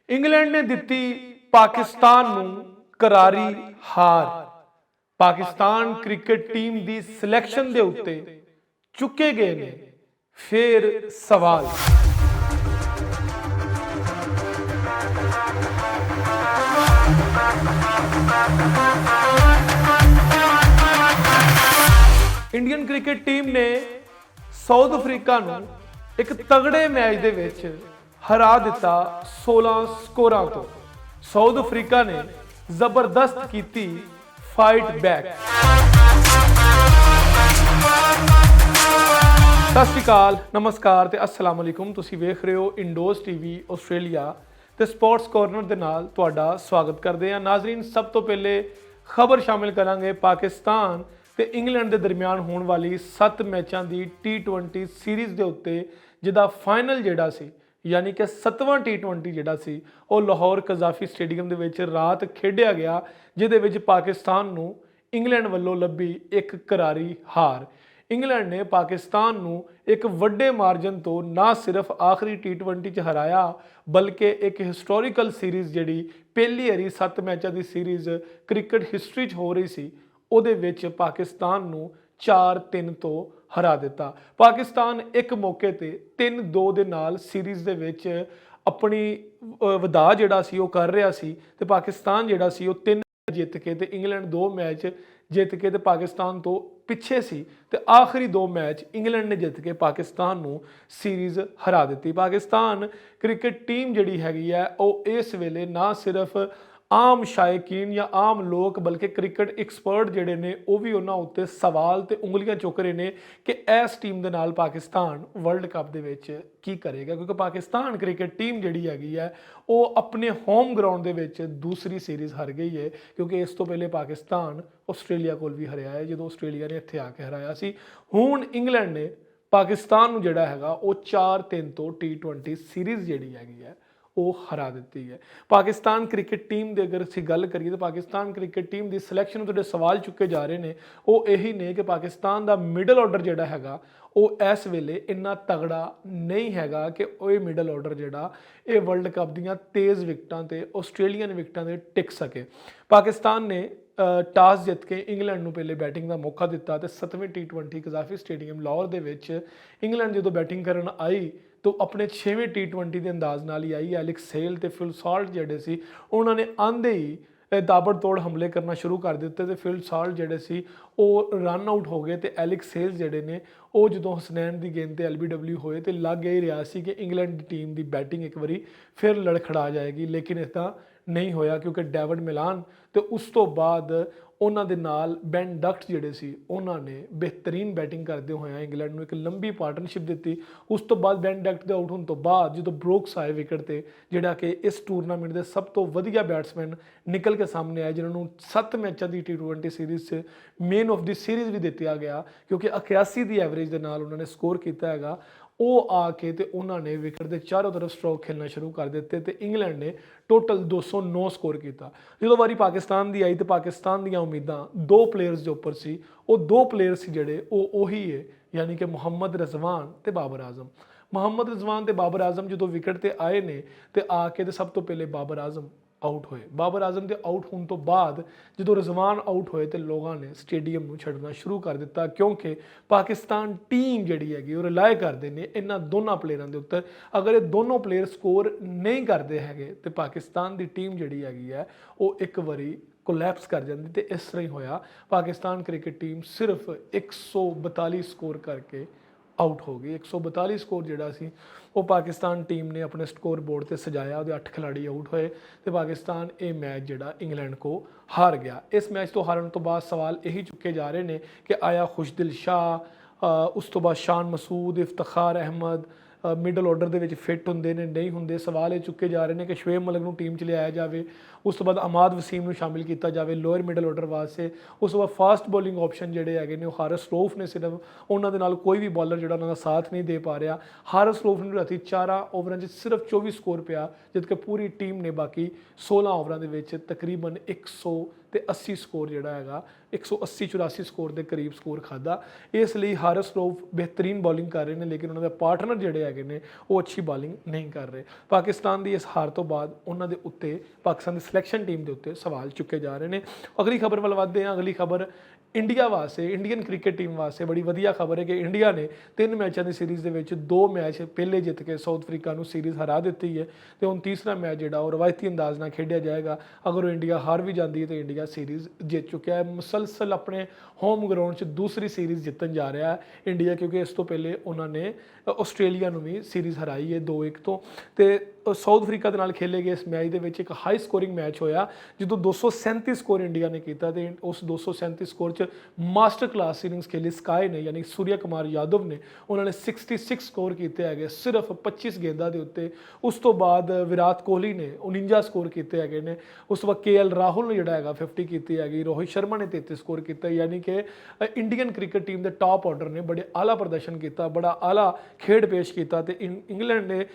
England ਨੇ ਦਿੱਤੀ ਪਾਕਿਸਤਾਨ ਨੂੰ करारी हार। पाकिस्तान क्रिकेट टीम की सिलेक्शन के उत्ते चुके गए ने फिर सवाल। इंडियन क्रिकेट टीम ने साउथ अफ्रीका नूं एक तगड़े मैच दे विच हरा दिता 16 स्कोरां तो। साउथ अफ्रीका ने जबरदस्त की फाइट बैक। सत श्री अकाल, नमस्कार ते अस्सलाम वालेकुम। तुसीं वेख रहे हो इंडोज टीवी आस्ट्रेलिया ते स्पोर्ट्स कॉर्नर दे नाल तुहाडा स्वागत करते हैं। नाजरीन, सब तो पहले खबर शामिल करांगे पाकिस्तान ते इंग्लैंड के दरमियान होने वाली 7 मैचों की T20 सीरीज़ के उत्ते जिहदा फाइनल जिहड़ा सी यानी कि 7वां T20 जिहड़ा सी वो लाहौर कज़ाफी स्टेडियम दे विच रात खेडिया गया, जिहदे विच पाकिस्तान नूं इंग्लैंड वल्लों लभी एक करारी हार। इंग्लैंड ने पाकिस्तान नूं एक वड्डे मार्जन तो ना सिर्फ आखिरी T20 च हराया बल्कि एक हिस्टोरिकल सीरीज़ जिहड़ी पहली वारी 7 मैचों की सीरीज़ क्रिकेट हिस्टरी च हो रही सी उहदे विच पाकिस्तान नूं 4-3 तो हरा दिता। पाकिस्तान एक मौके ते 3-2 दे नाल सीरीज़ दे विच अपनी वधा जिहड़ा सी वो कर रहा सी ते पाकिस्तान जिहड़ा सी वो 3 जित के ते इंग्लैंड 2 मैच जित के ते पाकिस्तान तो पिछे सी ते आखिरी 2 मैच इंग्लैंड ने जित के पाकिस्तान नूं सीरीज़ हरा दी। पाकिस्तान क्रिकेट टीम जिहड़ी हैगी है वो इस वेले ना सिर्फ आम शायकीन या आम लोग बल्कि क्रिकेट एक्सपर्ट जिहड़े ने वो भी उन्हां उत्ते सवाल ते उंगलियां चुक रहे ने कि इस टीम दे नाल पाकिस्तान वर्ल्ड कप दे विच की करेगा, क्योंकि पाकिस्तान क्रिकेट टीम जिहड़ी हैगी है वो अपने होम ग्राउंड दे विच दूसरी सीरीज़ हार गई है, क्योंकि इस तो पहले पाकिस्तान आस्ट्रेलिया कोल भी हराया है जो आस्ट्रेलिया ने इत्थे आके हराया सी। हुण इंग्लैंड ने पाकिस्तान नूं जिहड़ा हैगा वो 4-3 तो T20 सीरीज़ जिहड़ी हैगी है वो हरा दी है। पाकिस्तान क्रिकेट टीम की अगर असीं गल करिए तो पाकिस्तान क्रिकेट टीम की सिलेक्शन तुहाडे सवाल चुके जा रहे हैं वो यही ने कि पाकिस्तान का मिडल ऑर्डर जिहड़ा हैगा वो इस वेले इन्ना तगड़ा नहीं हैगा कि वो मिडल ऑर्डर जिहड़ा ये वर्ल्ड कप दीयां तेज़ विकटां ते आस्ट्रेलियन विकटां ते टिक सके। पाकिस्तान ने टॉस जित के इंग्लैंड नूं पहले बैटिंग का मौका दिता तो 7वें T20 कज़ाफी स्टेडियम लाहौर दे विच इंग्लैंड जो बैटिंग करन आई तो अपने 6वें T20 के अंदाज नाल ही आई। एलेक्स हेल ते फिल सॉल्ट जिहड़े सी उन्होंने आंदे ही ताबड़तोड़ हमले करना शुरू कर दिते ते फिल सॉल्ट जिहड़े सी वो रन आउट हो गए ते एलेक्स हेल जिहड़े ने वो जो हसनैन की गेंद ते LBW होए तो लग यही रहा सी कि इंग्लैंड की टीम की बैटिंग एक बारी फिर लड़खड़ा जाएगी, लेकिन इदा नहीं होया क्योंकि डेविड मिलान तो उस तो बाद उन्हां दे नाल बेन डक्ट जिहड़े सी उन्हां ने बेहतरीन बैटिंग करते हुए इंग्लैंड नूं एक लंबी पार्टनरशिप दी। उस तो बाद बेन डक्ट के आउट होने तो बाद जो ब्रोक्स आए विकेट ते जिहड़ा कि इस टूरनामेंट के सब तो वधिया बैट्समैन निकल के सामने आए, जिन्होंने 7 मैचों की T20 सीरीज़ से मेन ऑफ द सीरीज़ भी दिता गया क्योंकि 81 की एवरेज के नाल उन्होंने स्कोर किया है। वो आके ते उन्होंने विकेट के चारों तरफ स्ट्रोक खेलना शुरू कर दिते ते इंग्लैंड ने टोटल 209 स्कोर किया। जो बारी पाकिस्तान की आई तो पाकिस्तान दी उम्मीदां 2 प्लेयर्स के उपर सी, वो 2 प्लेयर्स जिहड़े उही है यानी कि मुहम्मद रिजवान ते बाबर आजम। मुहम्मद रिजवान ते बाबर आजम जो विकेट ते आए ने ते आके ते सब तो पहले बाबर आजम आउट होए। बाबर आजम के आउट होने तो बाद जो रिजवान आउट होए तो लोगों ने स्टेडियम में छड़ना शुरू कर दिता, क्योंकि पाकिस्तान टीम जिहड़ी हैगी वो रिलाय करते हैं इन्हां दोनों प्लेयरों के उत्तर। अगर ये दोनों प्लेयर स्कोर नहीं करते हैं तो पाकिस्तान की टीम जिहड़ी हैगी है वो एक बारी कोलैप्स कर जाती। तो इस तरह ही होया, पाकिस्तान क्रिकेट टीम सिर्फ 142 स्कोर करके आउट हो गई। 142 स्कोर जिहड़ा सी वो पाकिस्तान टीम ने अपने स्कोर बोर्ड से सजाया, वो 8 खिलाड़ी आउट होए तो पाकिस्तान ये मैच जिहड़ा इंग्लैंड को हार गया। इस मैच तो हारन तो बाद सवाल यही चुके जा रहे हैं कि आया खुशदिल शाह, उस तो बाद शान मसूद, इफ्तिखार अहमद मिडल ऑर्डर के फिट होंगे ने नहीं होंगे। सवाल ये चुके जा रहे हैं कि शुएब मलिक नूं टीम च लिया जाए, उस तो बाद अमाद वसीम नूं शामिल किया जाए लोअर मिडल ऑर्डर वास्ते। उस तो बाद फास्ट बॉलिंग ऑप्शन जिहड़े हैगे ने हारिस रऊफ ने सिर्फ उन्होंने दे नाल कोई भी बॉलर जिहड़ा उन्होंने साथ नहीं दे पा रहा। हारिस रऊफ ने राती 4 ओवरां च सिर्फ 24 स्कोर पिया, जबकि पूरी टीम ने बाकी 16 ओवरां दे विच तकरीबन ਤੇ 80 ਸਕੋਰ ਜਿਹੜਾ ਹੈਗਾ 180 84 ਸਕੋਰ ਦੇ ਕਰੀਬ ਸਕੋਰ ਖਾਦਾ। ਇਸ ਲਈ ਹਾਰਿਸ ਰਊਫ ਬਿਹਤਰੀਨ ਬੋਲਿੰਗ ਕਰ ਰਹੇ ਨੇ, ਲੇਕਿਨ ਉਹਨਾਂ ਦੇ ਪਾਰਟਨਰ ਜਿਹੜੇ ਹੈਗੇ ਨੇ ਉਹ ਅੱਛੀ ਬੋਲਿੰਗ ਨਹੀਂ ਕਰ ਰਹੇ। ਪਾਕਿਸਤਾਨ ਦੀ ਇਸ ਹਾਰ ਤੋਂ ਬਾਅਦ ਉਹਨਾਂ ਦੇ ਉੱਤੇ, ਪਾਕਿਸਤਾਨ ਦੀ ਸਿਲੈਕਸ਼ਨ ਟੀਮ ਦੇ ਉੱਤੇ ਸਵਾਲ ਚੁੱਕੇ ਜਾ ਰਹੇ ਨੇ। ਅਗਲੀ ਖਬਰ ਵੱਲ ਵਧਦੇ ਹਾਂ। ਅਗਲੀ ਖਬਰ ਇੰਡੀਆ ਵਾਸਤੇ, ਇੰਡੀਅਨ ਕ੍ਰਿਕਟ ਟੀਮ ਵਾਸਤੇ ਬੜੀ ਵਧੀਆ ਖਬਰ ਹੈ ਕਿ ਇੰਡੀਆ ਨੇ 3 ਮੈਚਾਂ ਦੀ ਸੀਰੀਜ਼ ਦੇ ਵਿੱਚ 2 ਮੈਚ ਪਹਿਲੇ ਜਿੱਤ ਕੇ ਸਾਊਥ ਅਫਰੀਕਾ ਨੂੰ ਸੀਰੀਜ਼ ਹਰਾ ਦਿੱਤੀ ਹੈ ਤੇ ਹੁਣ ਤੀਸਰਾ ਮੈਚ ਜਿਹੜਾ ਉਹ ਰਵਾਇਤੀ ਅੰਦਾਜ਼ ਨਾਲ ਖੇਡਿਆ ਜਾਏਗਾ। ਅਗਰ ਉਹ ਇੰਡੀਆ ਹਾਰ ਵੀ ਜਾਂਦੀ ਹੈ ਤਾਂ ਇੰਡੀਆ ਸੀਰੀਜ਼ ਜਿੱਤ ਚੁੱਕਿਆ ਹੈ। ਮੁਸਲਸਲ ਆਪਣੇ ਹੋਮ ਗਰਾਊਂਡ 'ਚ ਦੂਸਰੀ ਸੀਰੀਜ਼ ਜਿੱਤਣ ਜਾ ਰਿਹਾ ਹੈ ਇੰਡੀਆ, ਕਿਉਂਕਿ ਇਸ ਤੋਂ ਪਹਿਲੇ ਉਹਨਾਂ ਨੇ ਆਸਟ੍ਰੇਲੀਆ ਨੂੰ ਵੀ ਸੀਰੀਜ਼ ਹਰਾਈ ਹੈ 2-1 ਤੋਂ। ਤੇ ਸਾਊਥ ਅਫਰੀਕਾ ਦੇ ਨਾਲ ਖੇਲੇ ਗਏ ਇਸ ਮੈਚ ਦੇ ਵਿੱਚ ਇੱਕ ਹਾਈ ਸਕੋਰਿੰਗ ਮੈਚ ਹੋਇਆ ਜਦੋਂ 237 ਸਕੋਰ ਇੰਡੀਆ ਨੇ ਕੀਤਾ ਤੇ ਉਸ 237 ਸਕੋਰ 'ਚ ਮਾਸਟਰ ਕਲਾਸ ਇਨਿੰਗਸ ਖੇਲੀ ਸਕਾਈ ਨੇ, ਯਾਨੀ ਸੂਰਿਆ ਕੁਮਾਰ ਯਾਦਵ ਨੇ। ਉਹਨਾਂ ਨੇ 66 ਸਕੋਰ ਕੀਤੇ ਹੈਗੇ ਸਿਰਫ 25 ਗੇਂਦਾਂ ਦੇ ਉੱਤੇ। ਉਸ ਤੋਂ ਬਾਅਦ ਵਿਰਾਟ ਕੋਹਲੀ ਨੇ 49 ਸਕੋਰ ਕੀਤੇ ਹੈਗੇ ਨੇ। ਉਸ ਤੋਂ ਬਾਅਦ KL ਰਾਹੁਲ ਨੇ ਜਿਹੜਾ ਹੈਗਾ 50 ਕੀਤੀ ਹੈਗੀ। ਰੋਹਿਤ ਸ਼ਰਮਾ ਨੇ 33 ਸਕੋਰ ਕੀਤਾ, ਯਾਨੀ ਕਿ ਇੰਡੀਅਨ ਕ੍ਰਿਕਟ ਟੀਮ ਦੇ ਟਾਪ ਆਰਡਰ ਨੇ ਬੜੇ ਆਲਾ ਪ੍ਰਦਰਸ਼ਨ ਕੀਤਾ, ਬੜਾ ਆਲਾ ਖੇਡ ਪੇਸ਼ ਕੀਤਾ ਤੇ ਇੰਗਲੈਂਡ ਨੇ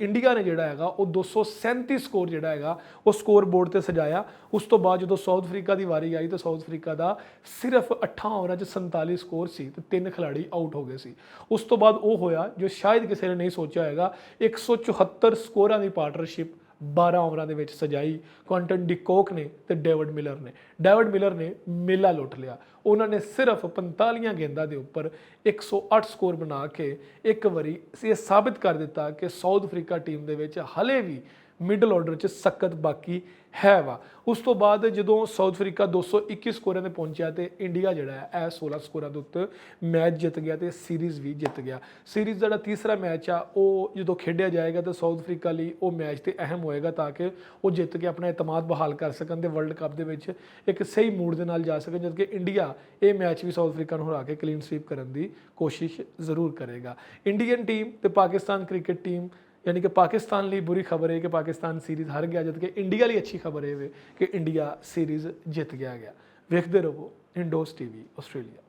ਇੰਡੀਆ ਨੇ ਜਿਹੜਾ ਹੈਗਾ ਉਹ 237 ਸਕੋਰ ਜਿਹੜਾ ਹੈਗਾ ਉਹ ਸਕੋਰ ਬੋਰਡ ਤੇ ਸਜਾਇਆ। ਉਸ ਤੋਂ ਬਾਅਦ ਜਦੋਂ ਸਾਊਥ ਅਫਰੀਕਾ ਦੀ ਵਾਰੀ ਆਈ ਤਾਂ ਸਾਊਥ ਅਫਰੀਕਾ ਦਾ ਸਿਰਫ 8 ਓਵਰਾਂ 'ਚ 47 ਸਕੋਰ ਸੀ ਤੇ 3 ਖਿਡਾਰੀ ਆਊਟ ਹੋ ਗਏ ਸੀ। ਉਸ ਤੋਂ ਬਾਅਦ ਉਹ ਹੋਇਆ ਜੋ ਸ਼ਾਇਦ ਕਿਸੇ ਨੇ ਨਹੀਂ ਸੋਚਿਆ ਹੋਏਗਾ, 174 ਸਕੋਰਾਂ ਦੀ ਪਾਰਟਨਰਸ਼ਿਪ 12 ਓਵਰਾਂ ਦੇ ਵਿੱਚ ਸਜਾਈ ਕੁਆਂਟਨ ਡਿਕੋਕ ਨੇ ਤੇ ਡੇਵਿਡ ਮਿਲਰ ਨੇ। ਡੇਵਿਡ ਮਿਲਰ ਨੇ ਮੇਲਾ ਲੁੱਟ ਲਿਆ। ਉਹਨਾਂ ਨੇ ਸਿਰਫ 45 ਗੇਂਦਾਂ ਦੇ ਉੱਪਰ 108 ਸਕੋਰ ਬਣਾ ਕੇ ਇੱਕ ਵਾਰੀ ਇਹ ਸਾਬਿਤ ਕਰ ਦਿੱਤਾ ਕਿ ਸਾਊਥ ਅਫਰੀਕਾ ਟੀਮ ਦੇ ਵਿੱਚ ਹਲੇ ਵੀ ਮਿਡਲ ਆਰਡਰ 'ਚ ਸਖਤ ਬਾਕੀ ਹੈ ਵਾ। ਉਸ ਤੋਂ ਬਾਅਦ ਜਦੋਂ ਸਾਊਥ ਅਫਰੀਕਾ 221 ਸਕੋਰਾਂ ਤੇ ਪਹੁੰਚਿਆ ਤੇ ਇੰਡੀਆ ਜਿਹੜਾ ਹੈ ਇਹ 16 ਸਕੋਰਾਂ ਦੇ ਉੱਤੇ ਮੈਚ ਜਿੱਤ ਗਿਆ ਤੇ ਸੀਰੀਜ਼ ਵੀ ਜਿੱਤ ਗਿਆ। ਸੀਰੀਜ਼ ਦਾ ਜਿਹੜਾ ਤੀਸਰਾ ਮੈਚ ਆ ਉਹ ਜਦੋਂ ਖੇਡਿਆ ਜਾਏਗਾ ਤਾਂ ਸਾਊਥ ਅਫਰੀਕਾ ਲਈ ਉਹ ਮੈਚ ਤੇ ਅਹਿਮ ਹੋਏਗਾ ਤਾਂ ਕਿ ਉਹ ਜਿੱਤ ਕੇ ਆਪਣਾ ਇਤਮਾਦ ਬਹਾਲ ਕਰ ਸਕਣ ਤੇ ਵਰਲਡ ਕੱਪ ਦੇ ਵਿੱਚ ਇੱਕ ਸਹੀ ਮੂਡ ਦੇ ਨਾਲ ਜਾ ਸਕਣ, ਜਦਕਿ ਇੰਡੀਆ ਇਹ ਮੈਚ ਵੀ ਸਾਊਥ ਅਫਰੀਕਾ ਨੂੰ ਹਰਾ ਕੇ ਕਲੀਨ ਸਵੀਪ ਕਰਨ ਦੀ ਕੋਸ਼ਿਸ਼ ਜ਼ਰੂਰ ਕਰੇਗਾ। ਇੰਡੀਅਨ ਟੀਮ ਤੇ ਪਾਕਿਸਤਾਨ ਕ੍ਰਿਕਟ ਟੀਮ, यानी कि पाकिस्तान लिए बुरी खबर है कि पाकिस्तान सीरीज़ हार गया, जबकि इंडिया लिए अच्छी खबर है कि इंडिया सीरीज़ जित गया। वेखते रहो इंडोज TV ऑस्ट्रेलिया।